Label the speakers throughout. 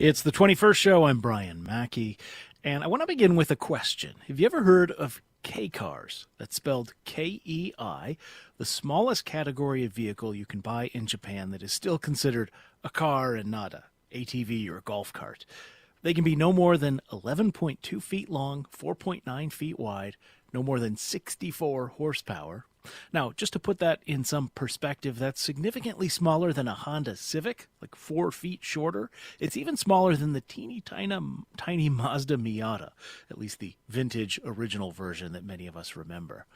Speaker 1: It's the 21st show. I'm Brian Mackey, and I want to begin with a question. Have you ever heard of K cars? That's spelled KEI, the smallest category of vehicle you can buy in Japan that is still considered a car and not a ATV or a golf cart. They can be no more than 11.2 feet long, 4.9 feet wide, no more than 64 horsepower. Now, just to put that in some perspective, that's significantly smaller than a Honda Civic, like 4 feet shorter. It's even smaller than the tiny Mazda Miata, at least the vintage original version that many of us remember.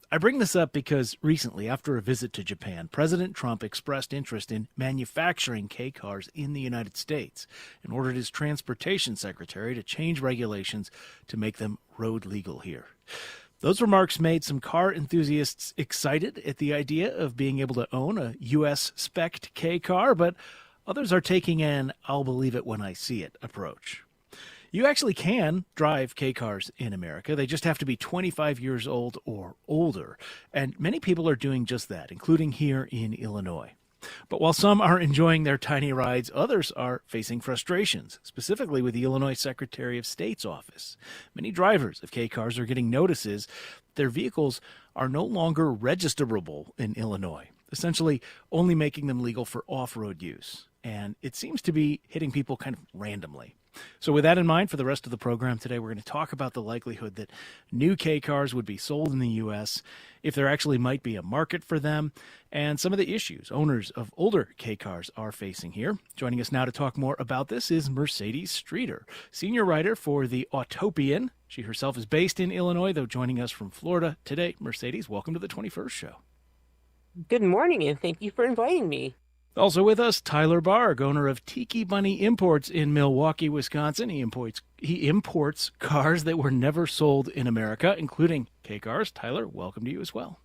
Speaker 1: I bring this up because recently, after a visit to Japan, President Trump expressed interest in manufacturing K cars in the United States and ordered his transportation secretary to change regulations to make them road legal here. Those remarks made some car enthusiasts excited at the idea of being able to own a U.S. spec'd K car, but others are taking an I'll believe it when I see it approach. You actually can drive K cars in America. They just have to be 25 years old or older. And many people are doing just that, including here in Illinois. But while some are enjoying their tiny rides, others are facing frustrations, specifically with the Illinois Secretary of State's office. Many drivers of K cars are getting notices their vehicles are no longer registerable in Illinois, essentially only making them legal for off-road use. And it seems to be hitting people kind of randomly. So with that in mind, for the rest of the program today, we're going to talk about the likelihood that new K cars would be sold in the U.S., if there actually might be a market for them, and some of the issues owners of older K cars are facing here. Joining us now to talk more about this is Mercedes Streeter, senior writer for the Autopian. She herself is based in Illinois, though joining us from Florida today. Mercedes, welcome to the 21st show.
Speaker 2: Good morning, and thank you for inviting me.
Speaker 1: Also with us, Tyler Barg, owner of Tiki Bunny Imports in Milwaukee, Wisconsin. He imports cars that were never sold in America, including K cars. Tyler, welcome to you as well.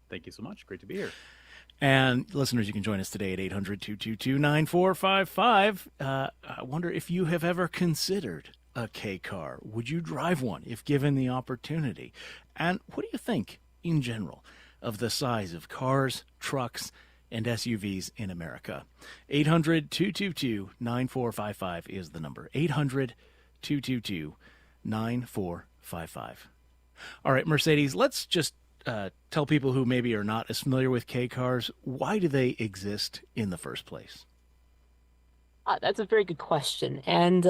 Speaker 3: Thank you so much. Great to be here.
Speaker 1: And listeners, you can join us today at 800-222-9455. I wonder if you have ever considered a K car. Would you drive one if given the opportunity? And what do you think, in general, of the size of cars, trucks, and SUVs in America? 800-222-9455 is the number. 800-222-9455. All right, Mercedes, let's just tell people who maybe are not as familiar with K cars, why do they exist in the first place?
Speaker 2: That's a very good question, and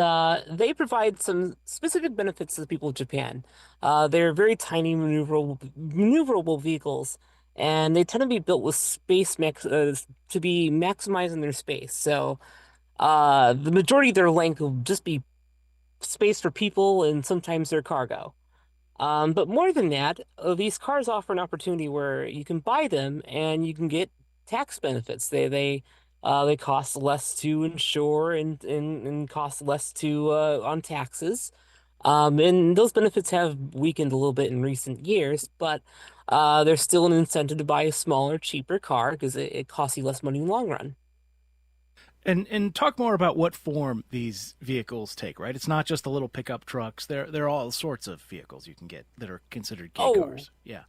Speaker 2: they provide some specific benefits to the people of Japan. They're very tiny, maneuverable vehicles, and they tend to be built with to be maximizing their space. So, the majority of their length will just be space for people and sometimes their cargo. But more than that, these cars offer an opportunity where you can buy them and you can get tax benefits. They cost less to insure and cost less to on taxes. And those benefits have weakened a little bit in recent years, but there's still an incentive to buy a smaller, cheaper car because it costs you less money in the long run.
Speaker 1: And talk more about what form these vehicles take, right? It's not just the little pickup trucks. They're all sorts of vehicles you can get that are considered K
Speaker 2: Oh,
Speaker 1: cars. Yeah.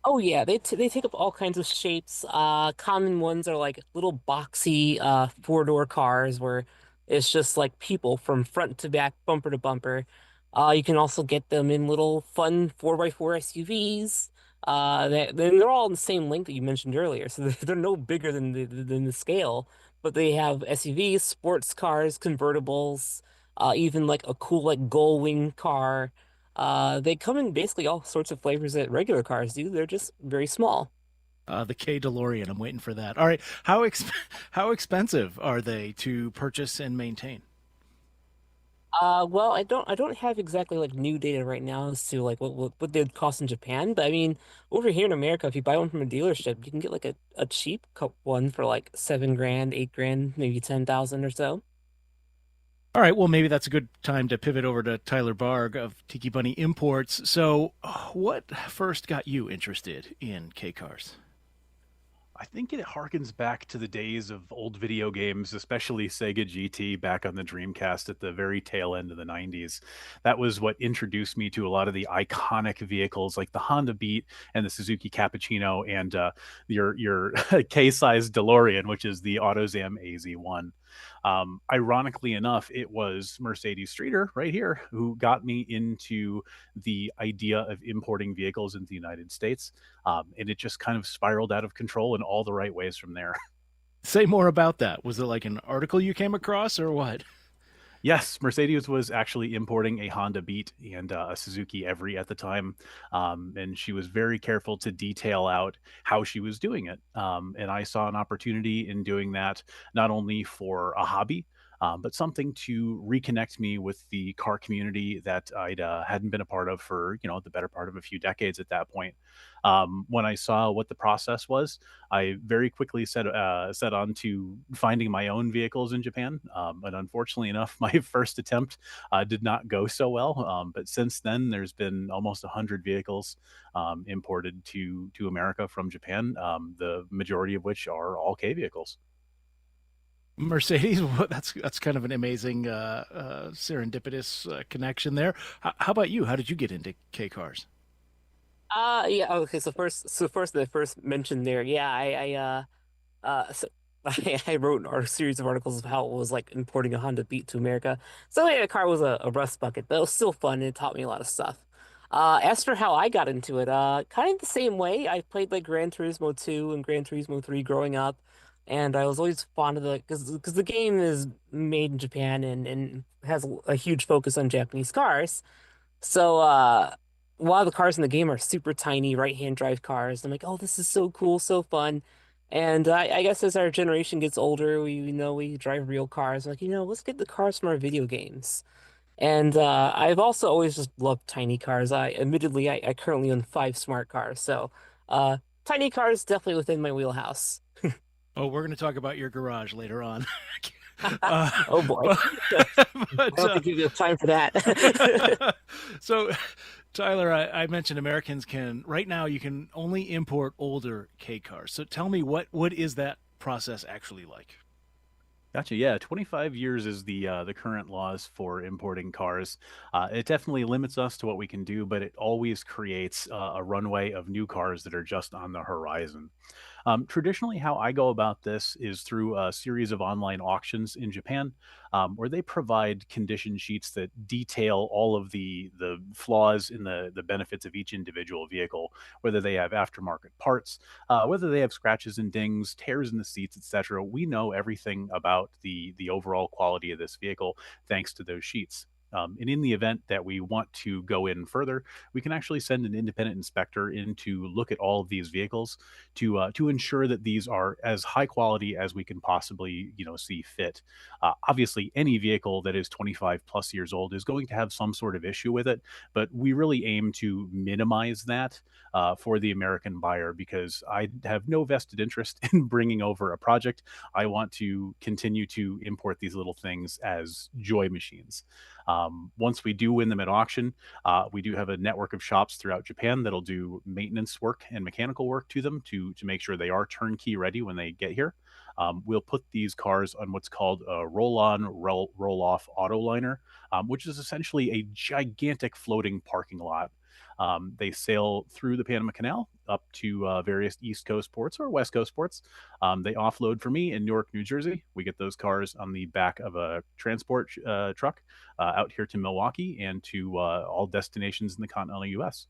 Speaker 2: Oh yeah, they take up all kinds of shapes. Common ones are like little boxy four-door cars where it's just like people from front to back, bumper to bumper. You can also get them in little fun 4x4 SUVs. They're all in the same length that you mentioned earlier, so they're no bigger than the scale, but they have SUVs, sports cars, convertibles, even like a cool like gull wing car. They come in basically all sorts of flavors that regular cars do. They're just very small.
Speaker 1: The K DeLorean. I'm waiting for that. All right. How expensive are they to purchase and maintain?
Speaker 2: Well, I don't have exactly like new data right now as to like what they'd cost in Japan, but I mean, over here in America, if you buy one from a dealership, you can get like a cheap one for like 7 grand, 8 grand, maybe 10,000 or so.
Speaker 1: All right. Well, maybe that's a good time to pivot over to Tyler Barg of Tiki Bunny Imports. So, what first got you interested in K cars?
Speaker 3: I think it harkens back to the days of old video games, especially Sega GT back on the Dreamcast at the very tail end of the 90s. That was what introduced me to a lot of the iconic vehicles like the Honda Beat and the Suzuki Cappuccino and your K-size DeLorean, which is the AutoZam AZ1. Ironically enough, it was Mercedes Streeter right here who got me into the idea of importing vehicles into the United States. And it just kind of spiraled out of control in all the right ways from there.
Speaker 1: Say more about that. Was it like an article you came across or what?
Speaker 3: Yes, Mercedes was actually importing a Honda Beat and a Suzuki Every at the time, and she was very careful to detail out how she was doing it. And I saw an opportunity in doing that not only for a hobby, but something to reconnect me with the car community that I'd hadn't been a part of for the better part of a few decades at that point. When I saw what the process was, I very quickly set on to finding my own vehicles in Japan. And unfortunately enough, my first attempt did not go so well. But since then, there's been almost 100 vehicles imported to America from Japan. The majority of which are all K vehicles.
Speaker 1: Mercedes, that's kind of an amazing serendipitous connection there. How about you? How did you get into K cars?
Speaker 2: Yeah, okay, so first the first mention there, yeah, so I wrote a series of articles of how it was like importing a Honda Beat to America. So yeah, the car was a rust bucket, but it was still fun and it taught me a lot of stuff. As for how I got into it, kind of the same way. I played like Gran Turismo 2 and Gran Turismo 3 growing up, and I was always fond of the because the game is made in Japan and has a huge focus on Japanese cars. So, a lot of the cars in the game are super tiny right-hand drive cars. I'm like, oh, this is so cool, so fun. And I guess as our generation gets older, we drive real cars. Like, let's get the cars from our video games. And I've also always just loved tiny cars. I currently own 5 smart cars, so tiny cars definitely within my wheelhouse.
Speaker 1: Oh, we're going to talk about your garage later on. uh,
Speaker 2: Oh boy,
Speaker 1: but,
Speaker 2: I
Speaker 1: but
Speaker 2: don't think you have time for that.
Speaker 1: so, Tyler, I mentioned Americans can right now you can only import older K cars. So tell me what is that process actually like?
Speaker 3: Gotcha. Yeah, 25 years is the current laws for importing cars. It definitely limits us to what we can do, but it always creates a runway of new cars that are just on the horizon. Traditionally, how I go about this is through a series of online auctions in Japan, where they provide condition sheets that detail all of the flaws in the benefits of each individual vehicle, whether they have aftermarket parts, whether they have scratches and dings, tears in the seats, etc. We know everything about the overall quality of this vehicle thanks to those sheets. And in the event that we want to go in further, we can actually send an independent inspector in to look at all of these vehicles to ensure that these are as high quality as we can possibly see fit. Obviously, any vehicle that is 25 plus years old is going to have some sort of issue with it, but we really aim to minimize that for the American buyer because I have no vested interest in bringing over a project. I want to continue to import these little things as joy machines. Once we do win them at auction, we do have a network of shops throughout Japan that'll do maintenance work and mechanical work to them to make sure they are turnkey ready when they get here. We'll put these cars on what's called a roll-on, roll-off auto liner, which is essentially a gigantic floating parking lot. They sail through the Panama Canal up to various East Coast ports or West Coast ports. They offload for me in Newark, New Jersey. We get those cars on the back of a transport truck out here to Milwaukee and to all destinations in the continental U.S.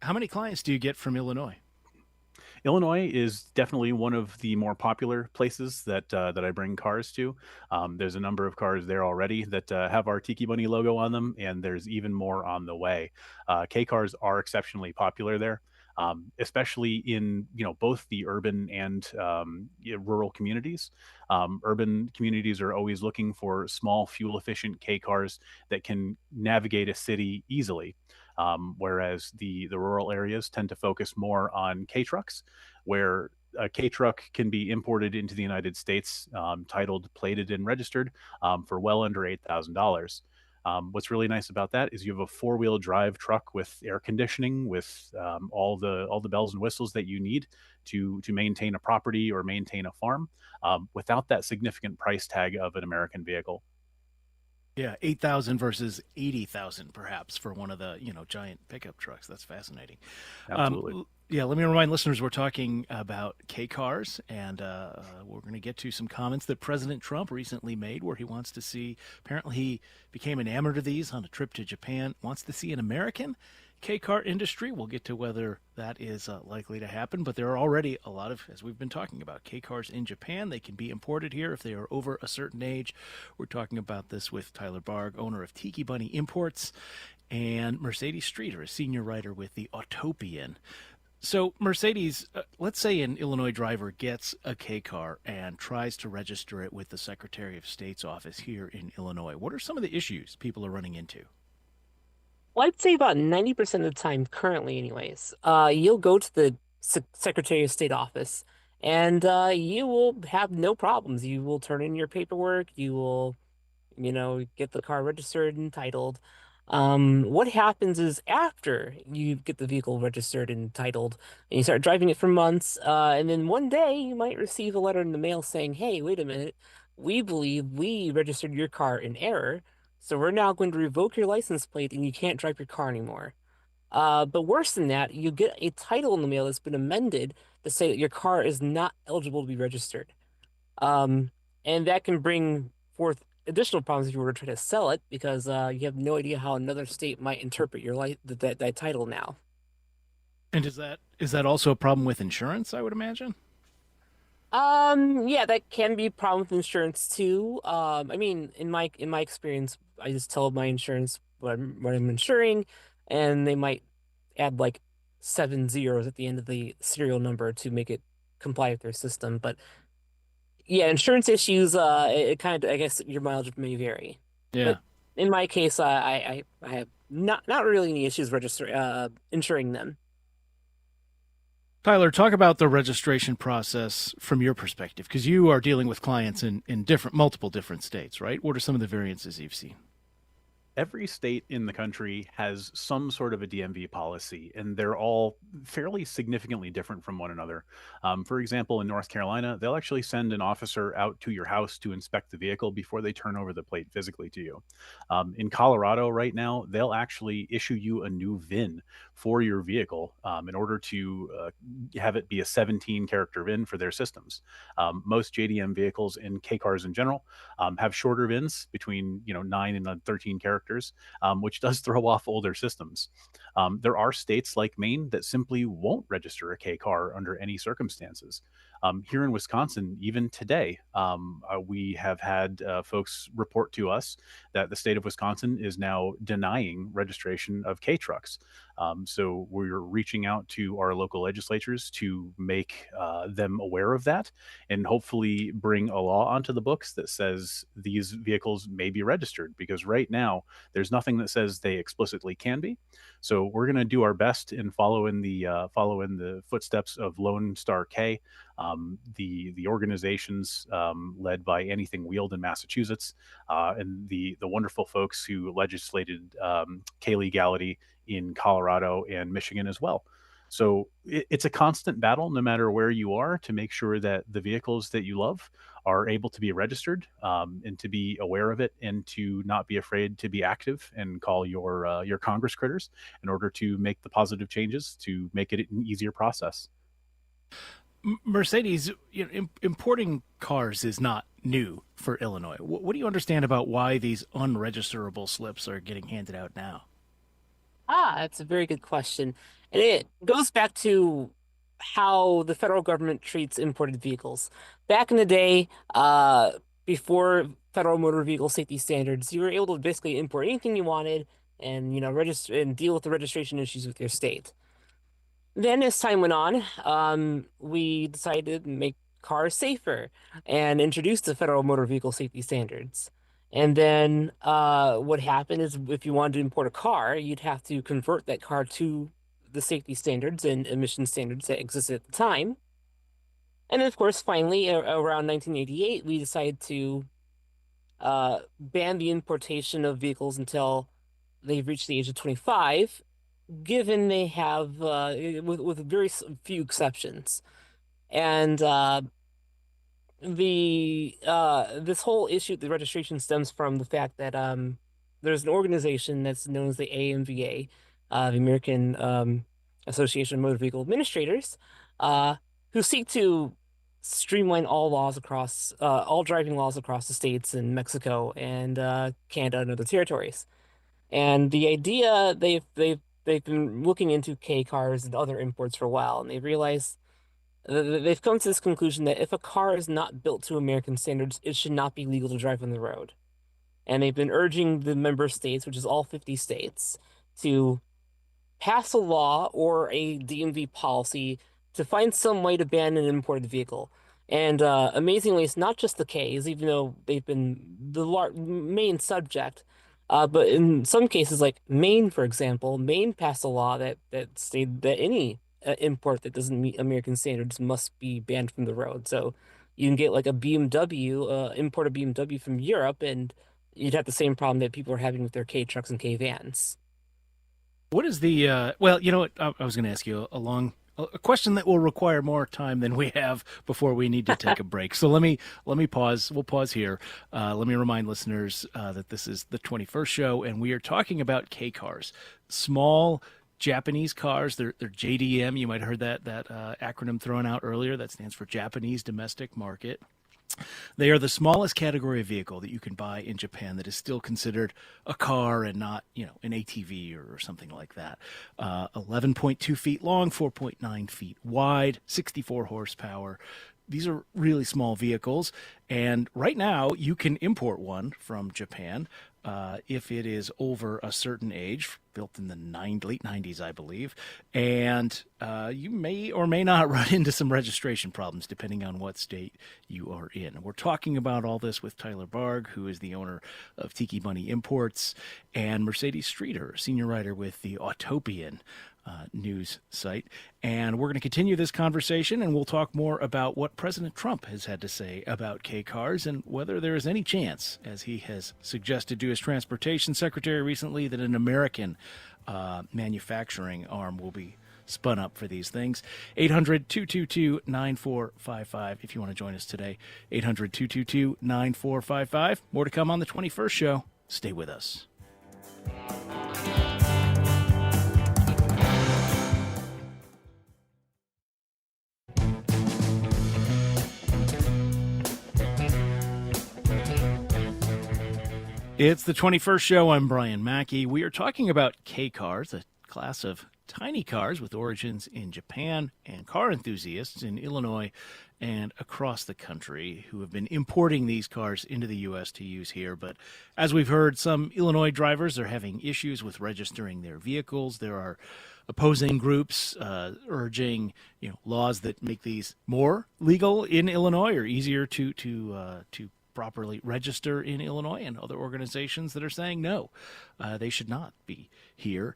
Speaker 1: How many clients do you get from Illinois?
Speaker 3: Illinois is definitely one of the more popular places that I bring cars to. There's a number of cars there already that have our Tiki Bunny logo on them, and there's even more on the way. K cars are exceptionally popular there. Especially in both the urban and rural communities. Urban communities are always looking for small fuel efficient K cars that can navigate a city easily. Whereas the rural areas tend to focus more on K trucks, where a K truck can be imported into the United States, titled, plated, and registered for well under $8,000. What's really nice about that is you have a four-wheel drive truck with air conditioning, with all the bells and whistles that you need to maintain a property or maintain a farm, without that significant price tag of an American vehicle.
Speaker 1: Yeah, 8,000 versus 80,000 perhaps for one of the, giant pickup trucks. That's fascinating.
Speaker 3: Absolutely.
Speaker 1: Yeah, let me remind listeners we're talking about K cars, and we're going to get to some comments that President Trump recently made where he wants to see, apparently, he became enamored of these on a trip to Japan, wants to see an American K car industry. We'll get to whether that is likely to happen, but there are already a lot of, as we've been talking about, K cars in Japan. They can be imported here if they are over a certain age. We're talking about this with Tyler Barg, owner of Tiki Bunny Imports, and Mercedes Streeter, a senior writer with the Autopian. So, Mercedes, let's say an Illinois driver gets a K car and tries to register it with the Secretary of State's office here in Illinois. What are some of the issues people are running into?
Speaker 2: Well, I'd say about 90% of the time, currently, anyways, you'll go to the Secretary of State office and you will have no problems. You will turn in your paperwork, you will, get the car registered and titled. What happens is after you get the vehicle registered and titled, and you start driving it for months, and then one day you might receive a letter in the mail saying, "Hey, wait a minute, we believe we registered your car in error, so we're now going to revoke your license plate and you can't drive your car anymore." But worse than that, you get a title in the mail that's been amended to say that your car is not eligible to be registered. Um, and that can bring forth additional problems if you were to try to sell it because you have no idea how another state might interpret your that title now.
Speaker 1: And is that also a problem with insurance, I would imagine?
Speaker 2: Yeah, that can be a problem with insurance too. I mean, in my experience, I just tell my insurance what I'm insuring, and they might add like 7 zeros at the end of the serial number to make it comply with their system. But yeah, insurance issues, it kind of, I guess your mileage may vary.
Speaker 1: Yeah.
Speaker 2: But in my case, I have not really any issues insuring them.
Speaker 1: Tyler, talk about the registration process from your perspective, because you are dealing with clients in multiple different states, right? What are some of the variances you've seen?
Speaker 3: Every state in the country has some sort of a DMV policy, and they're all fairly significantly different from one another. For example, in North Carolina, they'll actually send an officer out to your house to inspect the vehicle before they turn over the plate physically to you. In Colorado, right now, they'll actually issue you a new VIN for your vehicle in order to have it be a 17 character VIN for their systems. Most JDM vehicles and K cars in general have shorter VINs between 9 and 13 characters, which does throw off older systems. There are states like Maine that simply won't register a K car under any circumstances. Here in Wisconsin, even today, we have had folks report to us that the state of Wisconsin is now denying registration of K trucks. So we're reaching out to our local legislatures to make them aware of that and hopefully bring a law onto the books that says these vehicles may be registered, because right now there's nothing that says they explicitly can be. So we're going to do our best and follow in the footsteps of Lone Star K, the organizations led by Anything Wheeled in Massachusetts, and the wonderful folks who legislated K legality in Colorado and Michigan as well. So it's a constant battle, no matter where you are, to make sure that the vehicles that you love are able to be registered, and to be aware of it, and to not be afraid to be active and call your Congress critters in order to make the positive changes to make it an easier process.
Speaker 1: Mercedes, importing cars is not new for Illinois. What do you understand about why these unregisterable slips are getting handed out now?
Speaker 2: That's a very good question. And it goes back to how the federal government treats imported vehicles. Back in the day, before federal motor vehicle safety standards, you were able to basically import anything you wanted and, register and deal with the registration issues with your state. Then, as time went on, we decided to make cars safer and introduce the federal motor vehicle safety standards. And then, what happened is, if you wanted to import a car, you'd have to convert that car to the safety standards and emission standards that existed at the time. And then, of course, finally, around 1988, we decided to ban the importation of vehicles until they've reached the age of 25, given they have with very few exceptions. And the this whole issue with the registration stems from the fact that there's an organization that's known as the AMVA, the American Association of Motor Vehicle Administrators, uh, who seek to streamline all laws across all driving laws across the states in Mexico and Canada and other territories. And the idea they've been looking into K cars and other imports for a while, and they realized they've come to this conclusion that if a car is not built to American standards, it should not be legal to drive on the road. And they've been urging the member states, which is all 50 states, to pass a law or a DMV policy to find some way to ban an imported vehicle. And amazingly, it's not just the Ks, even though they've been the main subject. But in some cases, like Maine, for example, Maine passed a law that stated that any import that doesn't meet American standards must be banned from the road. So you can get like a BMW, import a BMW from Europe, and you'd have the same problem that people are having with their K trucks and K vans.
Speaker 1: What is the well, you know what? I was going to ask you a question that will require more time than we have before we need to take a break. So let me pause. We'll pause here. Let me remind listeners that this is the 21st show, and we are talking about K cars, small Japanese cars. They're JDM. You might have heard that acronym thrown out earlier. That stands for Japanese Domestic Market. They are the smallest category of vehicle that you can buy in Japan that is still considered a car and not, an ATV or something like that. 11.2 feet long, 4.9 feet wide, 64 horsepower. These are really small vehicles. And right now, you can import one from Japan if it is over a certain age, built in the late 90s, I believe. And you may or may not run into some registration problems depending on what state you are in. We're talking about all this with Tyler Barg, who is the owner of Tiki Bunny Imports, and Mercedes Streeter, senior writer with the Autopian news site. And we're going to continue this conversation, and we'll talk more about what President Trump has had to say about K cars and whether there is any chance, as he has suggested to his transportation secretary recently, that an American manufacturing arm will be spun up for these things. 800-222-9455 if you want to join us today. 800-222-9455. More to come on the 21st show. Stay with us. It's the 21st show. I'm Brian Mackey. We are talking about K cars, a class of tiny cars with origins in Japan, and car enthusiasts in Illinois and across the country who have been importing these cars into the U.S. to use here. But as we've heard, some Illinois drivers are having issues with registering their vehicles. There are opposing groups urging, laws that make these more legal in Illinois or easier to properly register in Illinois, and other organizations that are saying no, they should not be here.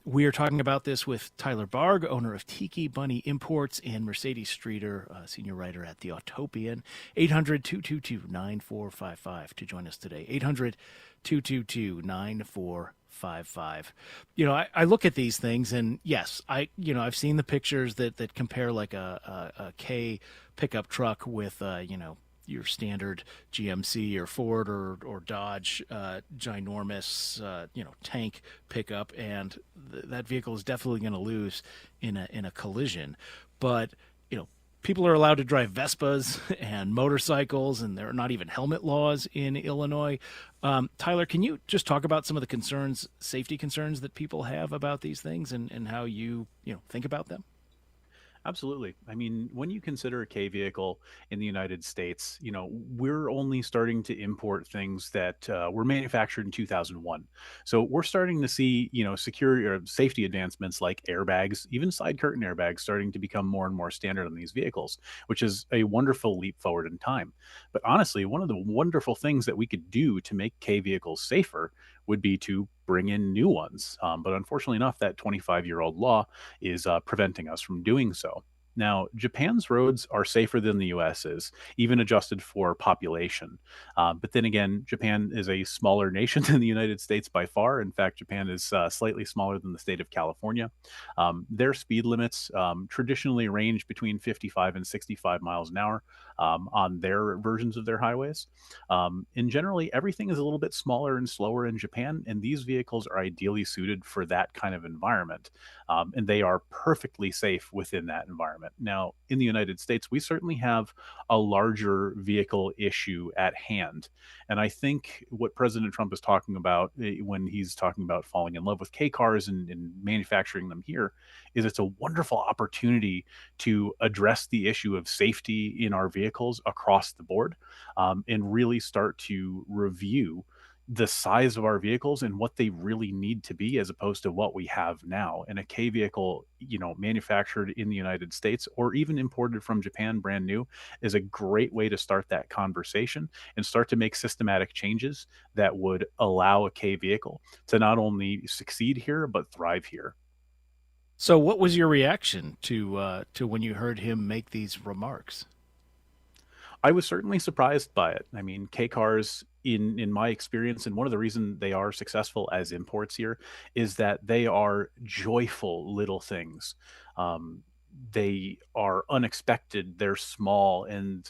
Speaker 1: We are talking about this with Tyler Barg, owner of Tiki Bunny Imports, and Mercedes Streeter, senior writer at the Autopian. 800-222-9455 to join us today. 800-222-9455. I look at these things, and yes, I've seen the pictures that compare like a K pickup truck with your standard GMC or Ford or Dodge ginormous tank pickup, and that vehicle is definitely going to lose in a collision. But people are allowed to drive Vespas and motorcycles, and there are not even helmet laws in Illinois. Tyler, can you just talk about some of the safety concerns that people have about these things, and how you think about them?
Speaker 3: Absolutely. I mean, when you consider a K vehicle in the United States, we're only starting to import things that were manufactured in 2001. So we're starting to see, security or safety advancements like airbags, even side curtain airbags, starting to become more and more standard on these vehicles, which is a wonderful leap forward in time. But honestly, one of the wonderful things that we could do to make K vehicles safer would be to bring in new ones. But unfortunately enough, that 25-year-old law is preventing us from doing so. Now, Japan's roads are safer than the US's, even adjusted for population. But then again, Japan is a smaller nation than the United States by far. In fact, Japan is slightly smaller than the state of California. Their speed limits traditionally range between 55 and 65 miles an hour on their versions of their highways. And generally, everything is a little bit smaller and slower in Japan, and these vehicles are ideally suited for that kind of environment. And they are perfectly safe within that environment. Now, in the United States, we certainly have a larger vehicle issue at hand. And I think what President Trump is talking about when he's talking about falling in love with K cars and manufacturing them here is it's a wonderful opportunity to address the issue of safety in our vehicles across the board, and really start to review the size of our vehicles and what they really need to be as opposed to what we have now. And a K vehicle, manufactured in the United States or even imported from Japan brand new is a great way to start that conversation and start to make systematic changes that would allow a K vehicle to not only succeed here but thrive here.
Speaker 1: So, what was your reaction to when you heard him make these remarks?
Speaker 3: I was certainly surprised by it. I mean, K cars, in my experience, and one of the reasons they are successful as imports here is that they are joyful little things. Um, they are unexpected. They're small, and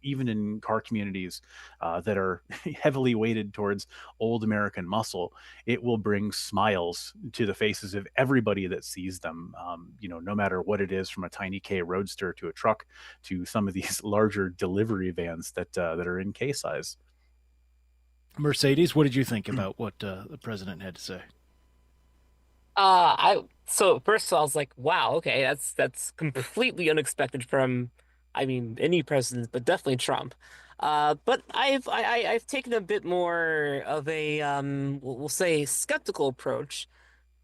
Speaker 3: even in car communities that are heavily weighted towards old American muscle, it will bring smiles to the faces of everybody that sees them. No matter what it is, from a tiny K Roadster to a truck to some of these larger delivery vans that are in K size.
Speaker 1: Mercedes, what did you think about what the president had to say?
Speaker 2: I so first of all, I was like, wow, okay, that's completely unexpected from, I mean, any president, but definitely Trump. But I've taken a bit more of a we'll say skeptical approach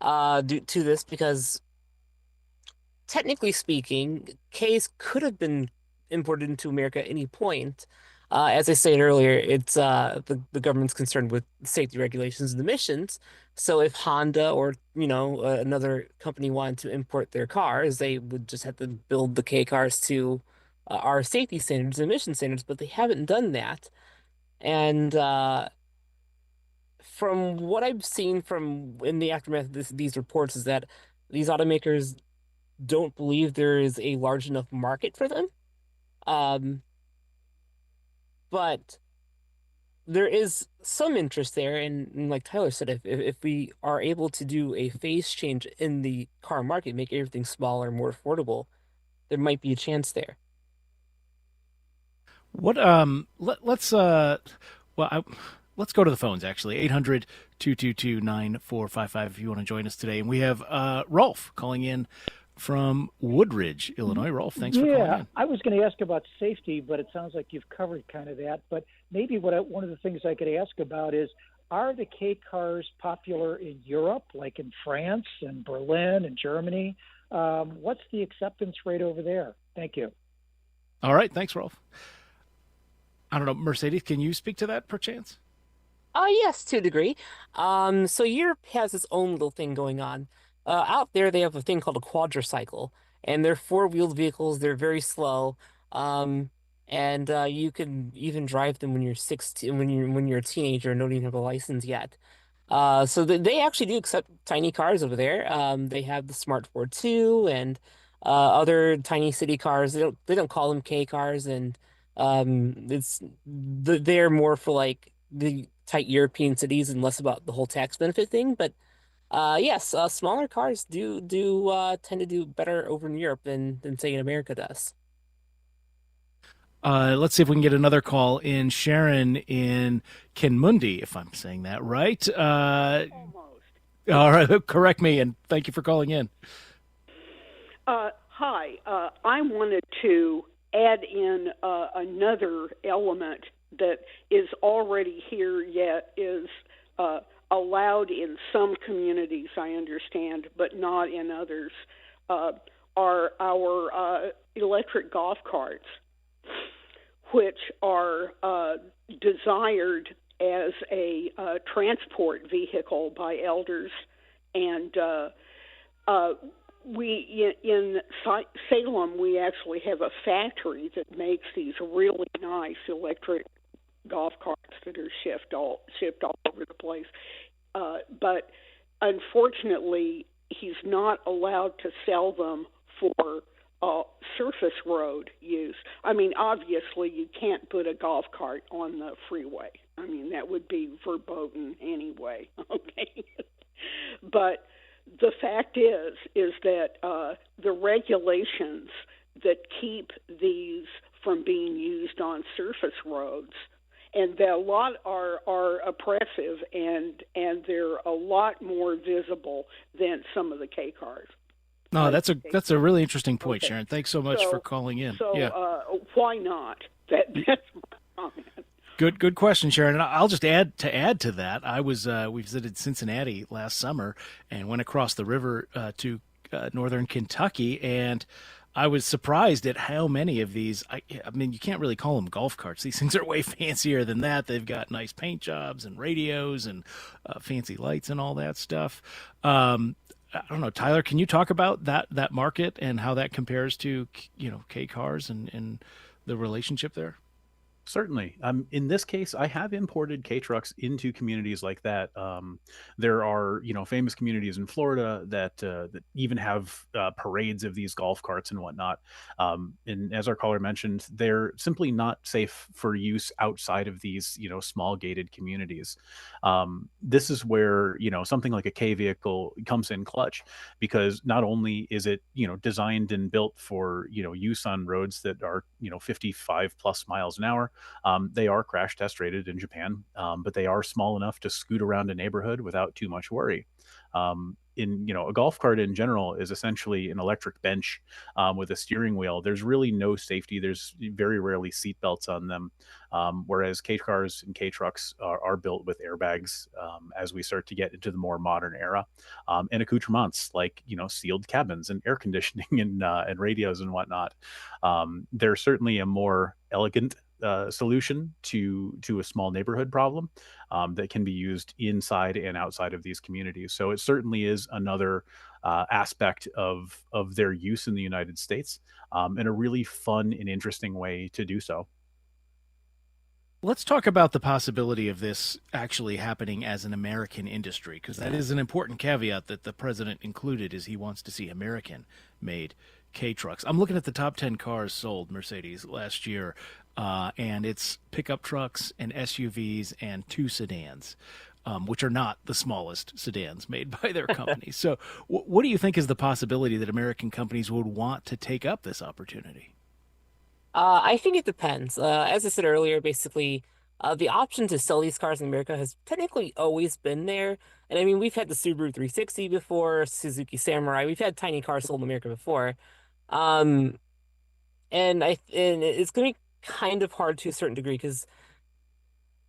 Speaker 2: to this because technically speaking, K's could have been imported into America at any point. As I said earlier, it's the government's concerned with safety regulations and emissions. So if Honda or another company wanted to import their cars, they would just have to build the K cars to our safety standards and emission standards. But they haven't done that. And from what I've seen from in the aftermath of these reports is that these automakers don't believe there is a large enough market for them. Um, but there is some interest there, and like Tyler said, if we are able to do a phase change in the car market, make everything smaller, more affordable, there might be a chance there.
Speaker 1: What let's well I, let's go to the phones actually. 800-222-9455 if you want to join us today. And we have Rolf calling in from Woodridge, Illinois. Rolf, thanks for calling
Speaker 4: Yeah,
Speaker 1: in.
Speaker 4: I was going to ask about safety, but it sounds like you've covered kind of that. But maybe one of the things I could ask about is, are the K cars popular in Europe, like in France and Berlin and Germany? What's the acceptance rate over there? Thank you.
Speaker 1: All right, thanks, Rolf. I don't know, Mercedes, can you speak to that perchance?
Speaker 2: Yes, to a degree. So Europe has its own little thing going on. Out there, they have a thing called a quadricycle, and they're four-wheeled vehicles. They're very slow. Um, and you can even drive them when you're 16, when you're a teenager and don't even have a license yet. So they actually do accept tiny cars over there. They have the Smart 42 and other tiny city cars. They don't call them K cars, and they're more for like the tight European cities and less about the whole tax benefit thing. But yes, smaller cars do tend to do better over in Europe than say in America does.
Speaker 1: Let's see if we can get another call in. Sharon in Kinmundi, if I'm saying that right.
Speaker 5: Almost.
Speaker 1: All right, correct me, and thank you for calling in.
Speaker 5: Hi. I wanted to add in another element that is already here, yet is allowed in some communities, I understand, but not in others, are our electric golf carts, which are desired as a transport vehicle by elders. And we in Salem, we actually have a factory that makes these really nice electric golf carts that are shipped all over the place. But unfortunately, he's not allowed to sell them for surface road use. I mean, obviously, you can't put a golf cart on the freeway. I mean, that would be verboten anyway. Okay, but the fact is that the regulations that keep these from being used on surface roads, and a lot are oppressive, and they're a lot more visible than some of the K cars.
Speaker 1: No, that's a really interesting point, Sharon. Thanks so much for calling in.
Speaker 5: So
Speaker 1: yeah.
Speaker 5: Why not? That's my comment.
Speaker 1: Good question, Sharon. And I'll just add to that. I was we visited Cincinnati last summer and went across the river to northern Kentucky, and I was surprised at how many of these. I mean, you can't really call them golf carts. These things are way fancier than that. They've got nice paint jobs and radios and fancy lights and all that stuff. I don't know, Tyler. Can you talk about that market and how that compares to K cars and the relationship there?
Speaker 3: Certainly. In this case, I have imported K trucks into communities like that. There are, famous communities in Florida that even have parades of these golf carts and whatnot. And as our caller mentioned, they're simply not safe for use outside of these, small gated communities. This is where, something like a K vehicle comes in clutch, because not only is it, designed and built for, use on roads that are, 55 plus miles an hour. They are crash test rated in Japan, but they are small enough to scoot around a neighborhood without too much worry. A golf cart in general is essentially an electric bench with a steering wheel. There's really no safety. There's very rarely seat belts on them, whereas K cars and K trucks are built with airbags as we start to get into the more modern era, and accoutrements like sealed cabins and air conditioning and radios and whatnot. They're certainly a more elegant solution to a small neighborhood problem that can be used inside and outside of these communities. So it certainly is another aspect of their use in the United States, and a really fun and interesting way to do so.
Speaker 1: Let's talk about the possibility of this actually happening as an American industry, because that is an important caveat that the president included, is he wants to see American-made K trucks. I'm looking at the top 10 cars sold, Mercedes, last year, and it's pickup trucks and SUVs and 2 sedans, which are not the smallest sedans made by their company. So what do you think is the possibility that American companies would want to take up this opportunity?
Speaker 2: I think it depends. As I said earlier, basically, the option to sell these cars in America has technically always been there. And I mean, we've had the Subaru 360 before, Suzuki Samurai. We've had tiny cars sold in America before. And it's going to be kind of hard to a certain degree, because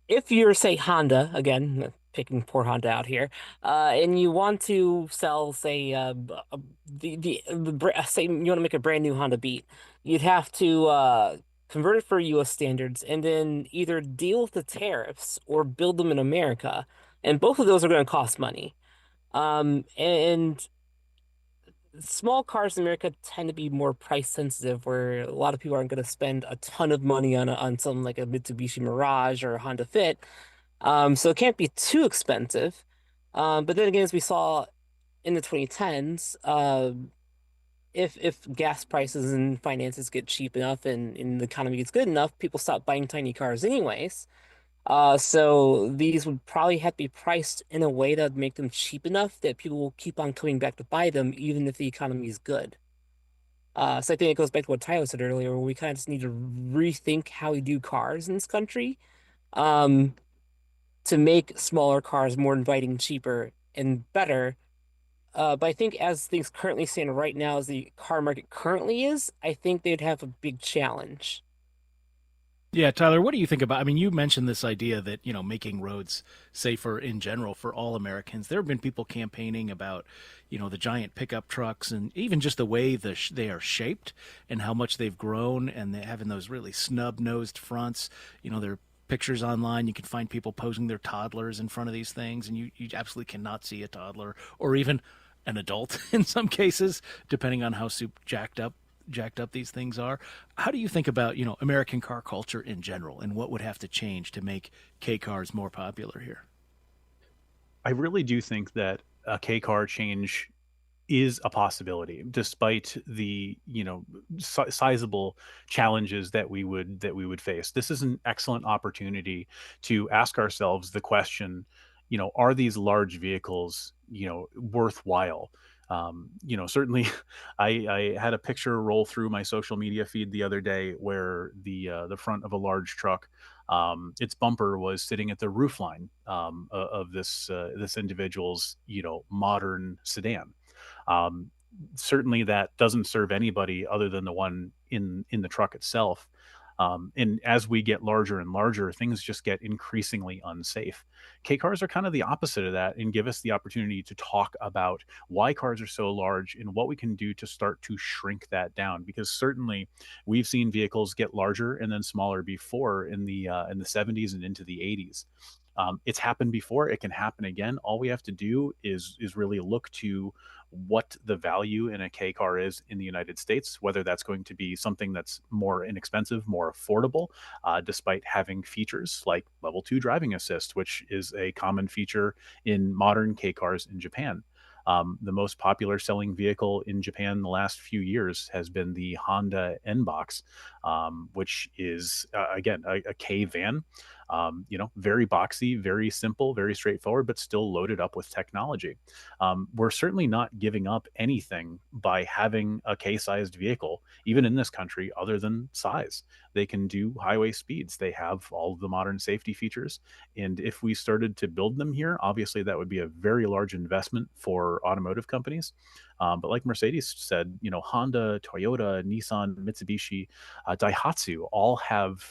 Speaker 2: if you're, say, Honda, again, picking poor Honda out here, and you want to sell, say, say you want to make a brand new Honda Beat, you'd have to convert it for U.S. standards and then either deal with the tariffs or build them in America, and both of those are going to cost money. And small cars in America tend to be more price sensitive, where a lot of people aren't going to spend a ton of money on something like a Mitsubishi Mirage or a Honda Fit. So it can't be too expensive. But then again, as we saw in the 2010s, if gas prices and finances get cheap enough and the economy gets good enough, people stop buying tiny cars anyways. So these would probably have to be priced in a way that would make them cheap enough that people will keep on coming back to buy them, even if the economy is good. So I think it goes back to what Tyler said earlier, where we kind of just need to rethink how we do cars in this country, to make smaller cars more inviting, cheaper, and better. But I think as things currently stand right now, as the car market currently is, I think they'd have a big challenge.
Speaker 1: Yeah, Tyler, what do you think about? I mean, you mentioned this idea that, making roads safer in general for all Americans. There have been people campaigning about, the giant pickup trucks and even just the way they are shaped and how much they've grown, and they're having those really snub-nosed fronts. There are pictures online. You can find people posing their toddlers in front of these things, and you absolutely cannot see a toddler or even an adult in some cases, depending on how jacked up these things are. How do you think about, American car culture in general, and what would have to change to make K cars more popular here?
Speaker 3: I really do think that a K car change is a possibility, despite the sizable challenges that we would face. This is an excellent opportunity to ask ourselves the question, are these large vehicles worthwhile? Certainly, I had a picture roll through my social media feed the other day where the front of a large truck, its bumper was sitting at the roofline of this individual's modern sedan. Um, Certainly, that doesn't serve anybody other than the one in the truck itself. And as we get larger and larger, things just get increasingly unsafe. K cars are kind of the opposite of that and give us the opportunity to talk about why cars are so large and what we can do to start to shrink that down. Because certainly we've seen vehicles get larger and then smaller before in the 70s and into the 80s. It's happened before. It can happen again. All we have to do is really look to what the value in a K car is in the United States, whether that's going to be something that's more inexpensive, more affordable, despite having features like level 2 driving assist, which is a common feature in modern K cars in Japan. The most popular selling vehicle in Japan in the last few years has been the Honda N-Box, which is, again, a K van. Very boxy, very simple, very straightforward, but still loaded up with technology. We're certainly not giving up anything by having a K-sized vehicle, even in this country, other than size. They can do highway speeds. They have all of the modern safety features. And if we started to build them here, obviously that would be a very large investment for automotive companies. But like Mercedes said, Honda, Toyota, Nissan, Mitsubishi, Daihatsu all have,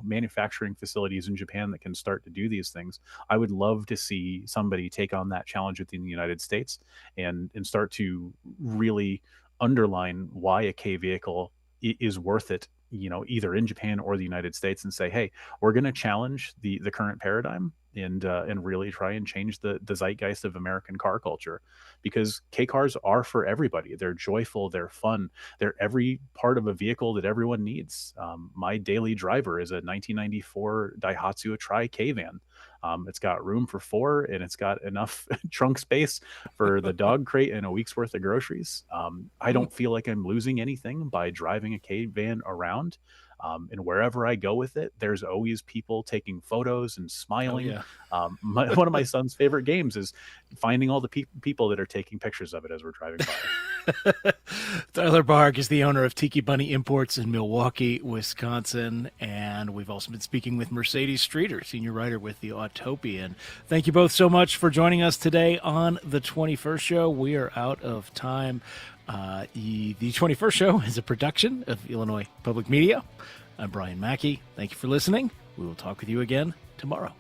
Speaker 3: manufacturing facilities in Japan that can start to do these things. I would love to see somebody take on that challenge within the United States and start to really underline why a K vehicle is worth it, either in Japan or the United States, and say, hey, we're going to challenge the current paradigm and really try and change the zeitgeist of American car culture, because K cars are for everybody. They're joyful, they're fun, they're every part of a vehicle that everyone needs. My daily driver is a 1994 Daihatsu Tri K van. It's got room for four, and it's got enough trunk space for the dog crate and a week's worth of groceries. I don't feel like I'm losing anything by driving a K van around. And wherever I go with it, there's always people taking photos and
Speaker 1: Oh,
Speaker 3: smiling.
Speaker 1: yeah.
Speaker 3: One of my son's favorite games is finding all the people that are taking pictures of it as we're driving by.
Speaker 1: Tyler Barg is the owner of Tiki Bunny Imports in Milwaukee, Wisconsin, and we've also been speaking with Mercedes Streeter, senior writer with the Autopian. Thank you both so much for joining us today on the 21st Show. We are out of time. The 21st Show is a production of Illinois Public Media. I'm Brian Mackey. Thank you for listening. We will talk with you again tomorrow.